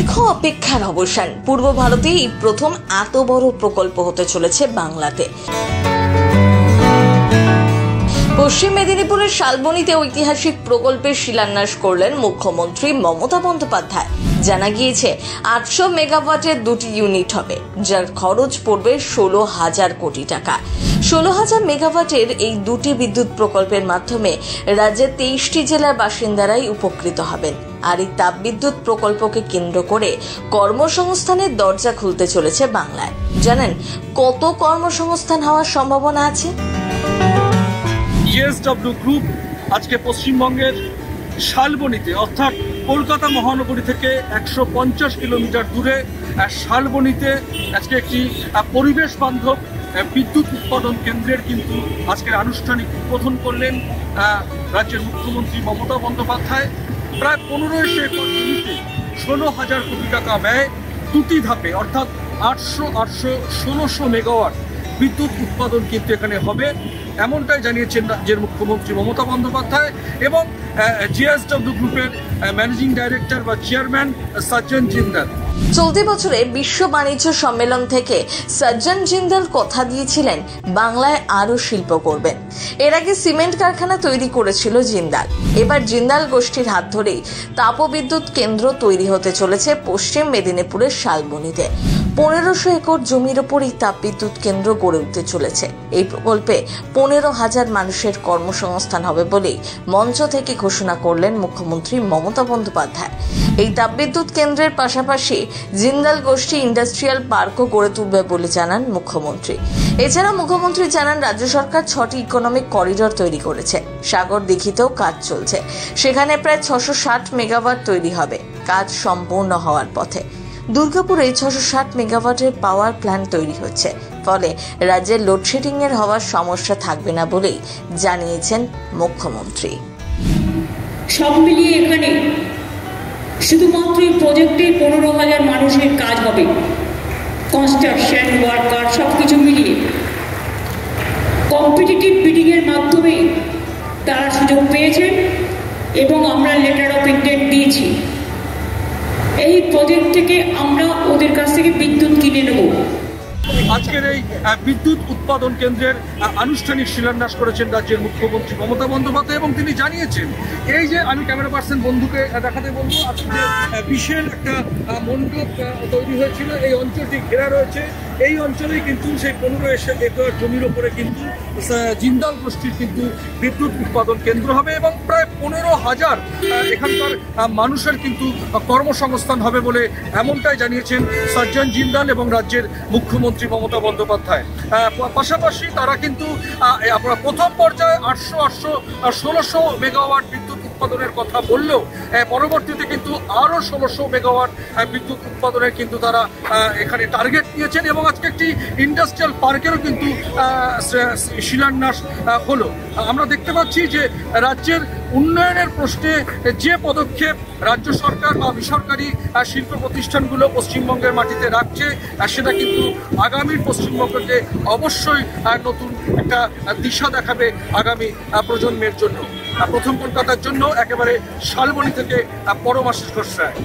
দীর্ঘ অপেক্ষার অবসান। পূর্ব ভারতে এই প্রথম এত বড় প্রকল্প হতে চলেছে বাংলাতে। পশ্চিম মেদিনীপুরের শালবনীতে ঐতিহাসিক প্রকল্পের শিলান্যাস করলেন মুখ্যমন্ত্রী মমতা বন্দ্যোপাধ্যায়। জানা গিয়েছে 800 মেগাওয়াটের দুটি ইউনিট হবে, যার খরচ পড়বে 16,000 কোটি টাকা। 16,000 মেগাওয়াটের এই দুটি বিদ্যুৎ প্রকল্পের মাধ্যমে রাজ্যের 23টি জেলার বাসিন্দারাই উপকৃত হবেন। আর এই তাপবিদ্যুৎ প্রকল্পকে কেন্দ্র করে কর্মসংস্থানের দরজা খুলতে চলেছে বাংলায়। জানেন কত কর্মসংস্থান হওয়ার সম্ভাবনা আছে? জিএসডব্লিউ গ্রুপ আজকে পশ্চিমবঙ্গের শালবনীতে, অর্থাৎ কলকাতা মহানগরী থেকে 150 কিলোমিটার দূরে শালবনীতে আজকে একটি পরিবেশ বান্ধব বিদ্যুৎ উৎপাদন কেন্দ্রের কিন্তু আজকের আনুষ্ঠানিক উদ্বোধন করলেন রাজ্যের মুখ্যমন্ত্রী মমতা বন্দ্যোপাধ্যায়। প্রায় 1500 একর জমিতে 16,000 কোটি টাকা ব্যয়, দুটি ধাপে অর্থাৎ 800-1600 মেগাওয়াট বিদ্যুৎ উৎপাদন কিন্তু এখানে হবে, এমনটাই জানিয়েছেন রাজ্যের মুখ্যমন্ত্রী মমতা বন্দ্যোপাধ্যায়। এবং জিএসডব্লিউ গ্রুপের ম্যানেজিং ডাইরেক্টর বা চেয়ারম্যান সজ্জন জিন্দাল। চলতি বছরে বিশ্ব বাণিজ্য সম্মেলন থেকে সজ্জন জিন্দাল কথা দিয়েছিলেন বাংলায় আরও শিল্প করবেন। এর আগে সিমেন্ট কারখানা তৈরি করেছিল জিন্দাল। এবার জিন্দাল গোষ্ঠীর হাত ধরেই তাপবিদ্যুৎ কেন্দ্র তৈরি হতে চলেছে পশ্চিম মেদিনীপুরের শালবনীতে। 1500 একর জমির ওপর এই তাপবিদ্যুৎ কেন্দ্র গড়ে উঠতে চলেছে। এই প্রকল্পে 15,000 মানুষের কর্মসংস্থান হবে বলেই মঞ্চ থেকে ঘোষণা করলেন মুখ্যমন্ত্রী মমতা বন্দ্যোপাধ্যায়। এই তাপবিদ্যুৎ কেন্দ্রের পাশাপাশি জিন্দাল গোষ্ঠী ইন্ডাস্ট্রিয়াল পার্কও গড়ে তুলবে বলে জানান মুখ্যমন্ত্রী। এছাড়া মুখ্যমন্ত্রী জানান রাজ্য সরকার 6টি ইকোনমিক করিডোর তৈরি করেছে। সাগর দিঘিতেও কাজ চলছে, সেখানে প্রায় 660 মেগাওয়াট তৈরি হবে, কাজ সম্পূর্ণ হওয়ার পথে। দুর্গাপুরে 660 মেগাওয়াটের পাওয়ার প্ল্যান্ট তৈরি হচ্ছে, ফলে রাজ্যের লোডশেডিং এর হওয়ার সমস্যা থাকবে না বলেই জানিয়েছেন মুখ্যমন্ত্রী। সব মিলিয়ে এখানে শুধুমাত্র এই প্রজেক্টে 15,000 মানুষের কাজ হবে, কনস্ট্রাকশন ওয়ার্কার সবকিছু মিলিয়ে। কম্পিটিটিভ বিডিং এর মাধ্যমে তারা সুযোগ পেয়েছেন এবং আমরা লেটার অফ ইন্টেন্ট দিয়েছি। এই প্রজেক্ট থেকে আমরা ওদের কাছ থেকে বিদ্যুৎ কিনে নেব। আজকের এই বিদ্যুৎ উৎপাদন কেন্দ্রের আনুষ্ঠানিক শিলান্যাস করেছেন রাজ্যের মুখ্যমন্ত্রী মমতা বন্দ্যোপাধ্যায় এবং তিনি জানিয়েছেন, এই যে আমি ক্যামেরা পার্সন বন্ধুকে দেখাতে বলবো, আজকে বিশাল একটা মণ্ডপ তৈরি হয়েছিল, এই অঞ্চলটি ঘেরা রয়েছে। এই অঞ্চলেই কিন্তু সেই 1500 একর জমির ওপরে কিন্তু জিন্দাল গোষ্ঠীর কিন্তু বিদ্যুৎ উৎপাদন কেন্দ্র হবে এবং প্রায় 15,000 এখানকার মানুষের কিন্তু কর্মসংস্থান হবে বলে এমনটাই জানিয়েছেন সজ্জন জিন্দাল এবং রাজ্যের মুখ্যমন্ত্রী মমতা বন্দ্যোপাধ্যায়। পাশাপাশি তারা কিন্তু প্রথম পর্যায়ে 800-1600 মেগাওয়াট বিদ্যুৎ উৎপাদনের কথা বললেও পরবর্তীতে কিন্তু আরও 1600 মেগাওয়াট বিদ্যুৎ উৎপাদনের কিন্তু তারা এখানে টার্গেট নিয়েছেন এবং আজকে একটি ইন্ডাস্ট্রিয়াল পার্কেরও কিন্তু শিলান্যাস হলো। আমরা দেখতে পাচ্ছি যে রাজ্যের উন্নয়নের প্রশ্নে যে পদক্ষেপ রাজ্য সরকার বা বেসরকারি শিল্প প্রতিষ্ঠানগুলো পশ্চিমবঙ্গের মাটিতে রাখছে, সেটা কিন্তু আগামীর পশ্চিমবঙ্গকে অবশ্যই নতুন একটা দিশা দেখাবে আগামী প্রজন্মের জন্য। প্রথম কলকাতার জন্য একেবারে শালবনী থেকে পরমাশিস ঘোষ রায়।